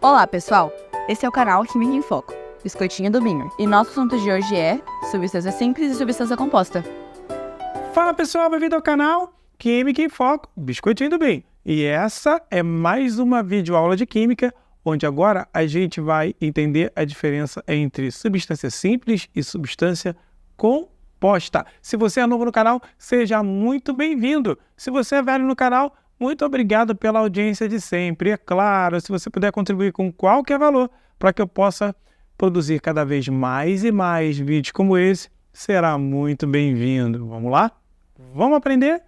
Olá, pessoal! Esse é o canal Química em Foco, Biscoitinho do Binho. E nosso assunto de hoje é substância simples e substância composta. Fala, pessoal, bem-vindo ao canal Química em Foco, Biscoitinho do Binho. E essa é mais uma videoaula de Química, onde agora a gente vai entender a diferença entre substância simples e substância composta. Se você é novo no canal, seja muito bem-vindo. Se você é velho no canal, muito obrigado pela audiência de sempre. E é claro, se você puder contribuir com qualquer valor para que eu possa produzir cada vez mais e mais vídeos como esse, será muito bem-vindo. Vamos lá? Vamos aprender?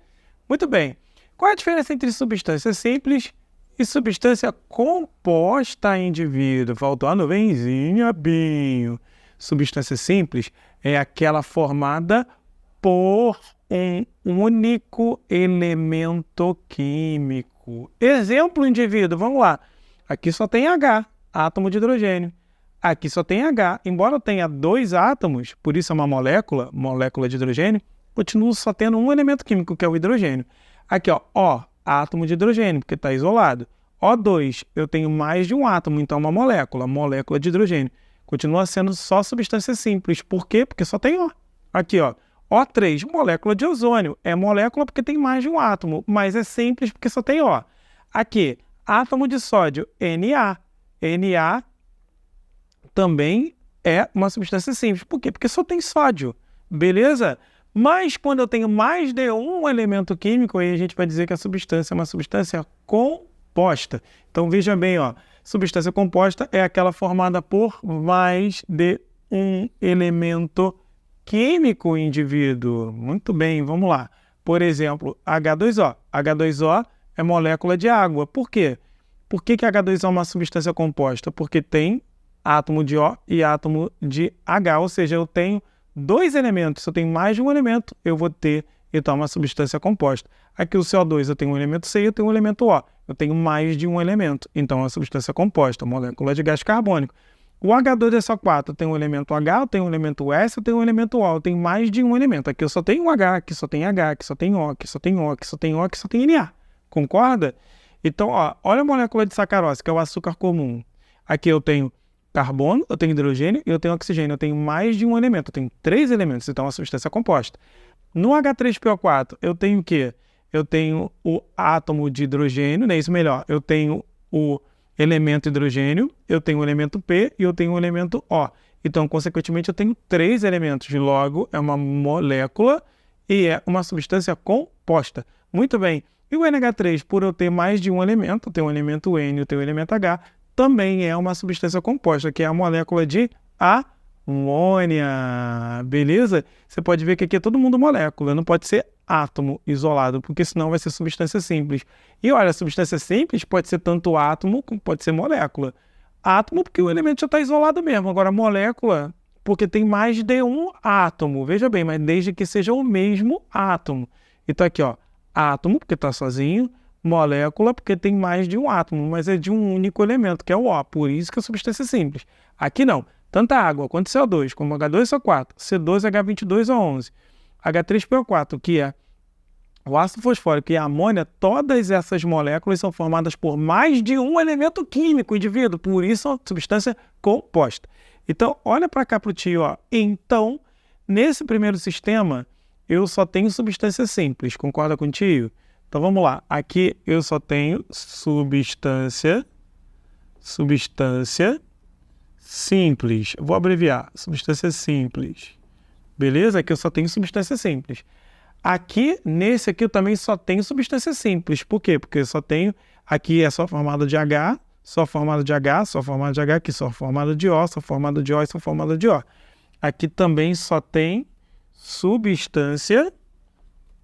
Muito bem. Qual é a diferença entre substância simples e substância composta, indivíduo? Faltou a nuvenzinha, Binho. Substância simples é aquela formada por um único elemento químico. Exemplo, indivíduo, vamos lá. Aqui só tem H, átomo de hidrogênio. Aqui só tem H. Embora tenha dois átomos, por isso é uma molécula de hidrogênio, continua só tendo um elemento químico, que é o hidrogênio. Aqui, ó, O, átomo de hidrogênio, porque está isolado. O2, eu tenho mais de um átomo, então uma molécula de hidrogênio. Continua sendo só substância simples. Por quê? Porque só tem O. Aqui, ó, O3, molécula de ozônio. É molécula porque tem mais de um átomo, mas é simples porque só tem O. Aqui, átomo de sódio, Na. Na também é uma substância simples. Por quê? Porque só tem sódio. Beleza? Mas quando eu tenho mais de um elemento químico, aí a gente vai dizer que a substância é uma substância composta. Então veja bem, ó, substância composta é aquela formada por mais de um elemento químico, indivíduo. Muito bem, vamos lá. Por exemplo, H2O. H2O é molécula de água. Por quê? Por que H2O é uma substância composta? Porque tem átomo de O e átomo de H, ou seja, eu tenho dois elementos. Se eu tenho mais de um elemento, eu vou ter, então, uma substância composta. Aqui o CO2, eu tenho um elemento C e eu tenho um elemento O. Eu tenho mais de um elemento, então é uma substância composta, molécula de gás carbônico. O H2SO4, eu tenho um elemento H, eu tenho um elemento S, eu tenho um elemento O. Eu tenho mais de um elemento. Aqui eu só tenho um H, aqui só tem H, aqui só tem O, aqui só tem O, aqui só tem O, aqui só tem Na. Concorda? Então, ó, olha a molécula de sacarose, que é o açúcar comum. Aqui eu tenho carbono, eu tenho hidrogênio e eu tenho oxigênio. Eu tenho mais de um elemento, eu tenho três elementos, então é uma substância composta. No H3PO4, eu tenho o quê? Eu tenho o átomo de hidrogênio, não é isso melhor? Eu tenho o elemento hidrogênio, eu tenho o elemento P e eu tenho o elemento O. Então, consequentemente, eu tenho três elementos. Logo, é uma molécula e é uma substância composta. Muito bem. E o NH3, por eu ter mais de um elemento, eu tenho o elemento N, eu tenho o elemento H, também é uma substância composta, que é a molécula de amônia. Beleza? Você pode ver que aqui é todo mundo molécula, não pode ser átomo isolado, porque senão vai ser substância simples. E olha, a substância simples pode ser tanto átomo como pode ser molécula. Átomo porque o elemento já está isolado mesmo. Agora, molécula, porque tem mais de um átomo. Veja bem, mas desde que seja o mesmo átomo. Então aqui, ó, átomo, porque está sozinho. Molécula, porque tem mais de um átomo, mas é de um único elemento, que é o O. Por isso que é substância simples. Aqui não. Tanto a água quanto CO2, como H2SO4, C2H22O11, H3PO4, que é o ácido fosfórico e a amônia, todas essas moléculas são formadas por mais de um elemento químico, indivíduo. Por isso, é uma substância composta. Então, olha para cá para o tio. Ó. Então, nesse primeiro sistema, eu só tenho substância simples. Concorda com o tio? Então, vamos lá. Aqui eu só tenho substância simples. Vou abreviar. Substância simples. Beleza? Aqui eu só tenho substância simples. Aqui, nesse aqui, eu também só tenho substância simples. Por quê? Porque eu só tenho... Aqui é só formada de H, só formada de H, só formada de H, aqui só formada de O, só formada de O e só formada de O. Aqui também só tem substância...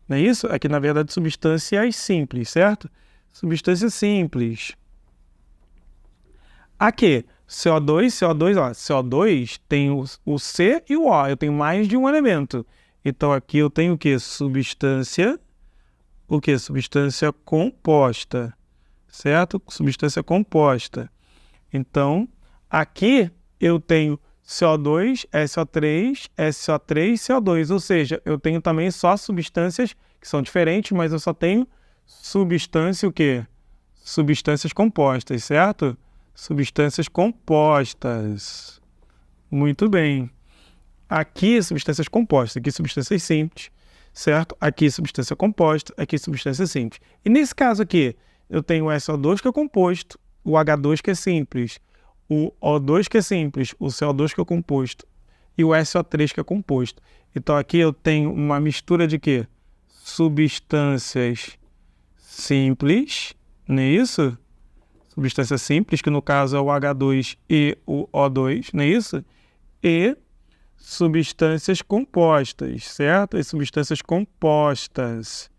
Não é isso? Aqui, na verdade, substâncias simples, certo? Substância simples. Aqui, CO2, ó. CO2 tem o C e o O. Eu tenho mais de um elemento. Então, aqui eu tenho o quê? Substância composta, certo? Substância composta. Então, aqui eu tenho CO2, SO3, SO3, CO2. Ou seja, eu tenho também só substâncias que são diferentes, mas eu só tenho substância o quê? Substâncias compostas, certo? substâncias compostas. Muito bem. Aqui, substâncias compostas. Aqui, substâncias simples. Certo? Aqui, substância composta. Aqui, substância simples. E nesse caso aqui, eu tenho o SO2 que é composto, o H2 que é simples, o O2 que é simples, o CO2 que é composto e o SO3 que é composto. Então aqui eu tenho uma mistura de quê? Substâncias simples, não é isso? Substância simples, que no caso é o H2 e o O2, não é isso? E substâncias compostas, certo? E substâncias compostas,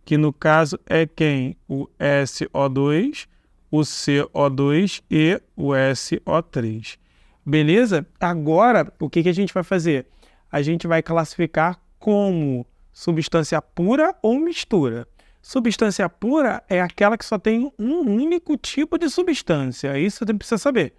que no caso é quem? O SO2, o CO2 e o SO3. Beleza? Agora, o que a gente vai fazer? A gente vai classificar como substância pura ou mistura. Substância pura é aquela que só tem um único tipo de substância. Isso você precisa saber.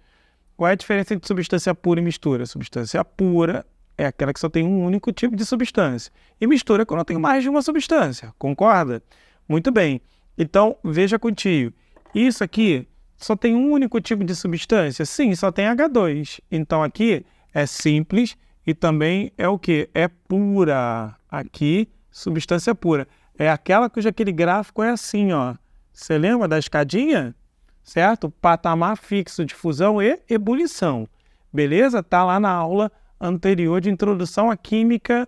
Qual é a diferença entre substância pura e mistura? Substância pura é aquela que só tem um único tipo de substância. E mistura é quando eu tenho mais de uma substância. Concorda? Muito bem. Então, veja contigo. Isso aqui só tem um único tipo de substância? Sim, só tem H2. Então, aqui é simples e também é o quê? É pura. Aqui, substância pura. É aquela cujo aquele gráfico é assim, ó. Você lembra da escadinha? Certo? Patamar fixo de fusão e ebulição. Beleza? Tá lá na aula anterior de introdução à química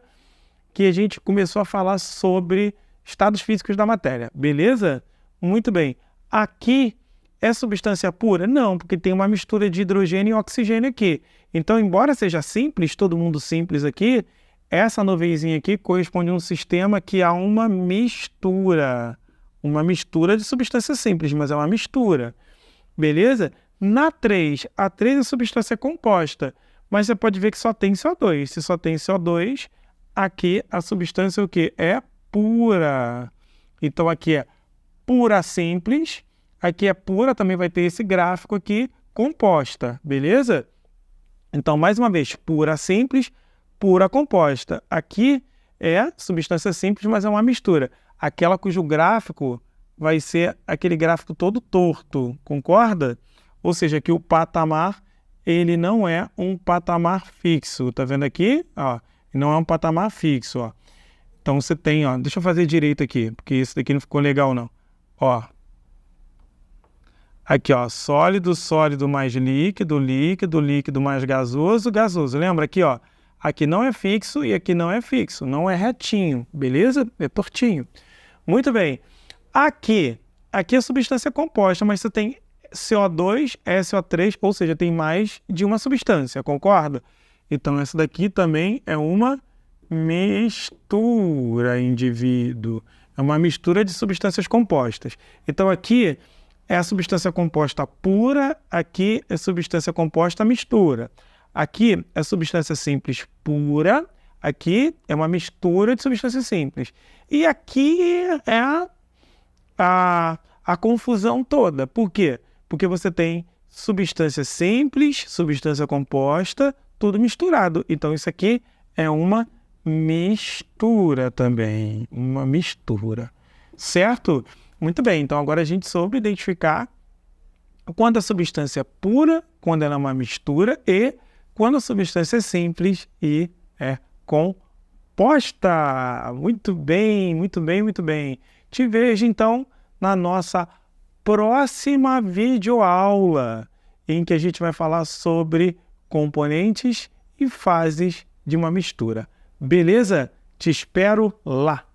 que a gente começou a falar sobre estados físicos da matéria. Beleza? Muito bem. Aqui é substância pura? Não, porque tem uma mistura de hidrogênio e oxigênio aqui. Então, embora seja simples, todo mundo simples aqui, essa nuvenzinha aqui corresponde a um sistema que há uma mistura. Uma mistura de substância simples, mas é uma mistura. Beleza? Na 3, a 3 é substância composta, mas você pode ver que só tem CO2. Se só tem CO2, aqui a substância é o quê? É pura. Então, aqui é pura simples, aqui é pura, também vai ter esse gráfico aqui, composta, beleza? Então, mais uma vez, pura simples, pura composta. Aqui é substância simples, mas é uma mistura. Aquela cujo gráfico vai ser aquele gráfico todo torto, concorda? Ou seja, que o patamar, ele não é um patamar fixo. Tá vendo aqui? Ó, não é um patamar fixo, ó. Então você tem, ó, deixa eu fazer direito aqui, porque isso daqui não ficou legal não. Ó. Aqui, ó, sólido, sólido mais líquido, líquido, líquido mais gasoso, gasoso. Lembra aqui, ó? Aqui não é fixo e aqui não é fixo, não é retinho, beleza? É tortinho. Muito bem. Aqui é substância composta, mas você tem CO2, SO3, ou seja, tem mais de uma substância, concorda? Então, essa daqui também é uma mistura, indivíduo. É uma mistura de substâncias compostas. Então, aqui é a substância composta pura, aqui é substância composta mistura. Aqui é substância simples pura, aqui é uma mistura de substância simples. E aqui é a confusão toda. Por quê? Porque você tem substância simples, substância composta, tudo misturado. Então, isso aqui é uma mistura também. Uma mistura. Certo? Muito bem. Então, agora a gente soube identificar quando a substância é pura, quando ela é uma mistura, e quando a substância é simples e é composta. Muito bem, muito bem, muito bem. Te vejo, então, na nossa próxima videoaula, em que a gente vai falar sobre componentes e fases de uma mistura. Beleza? Te espero lá!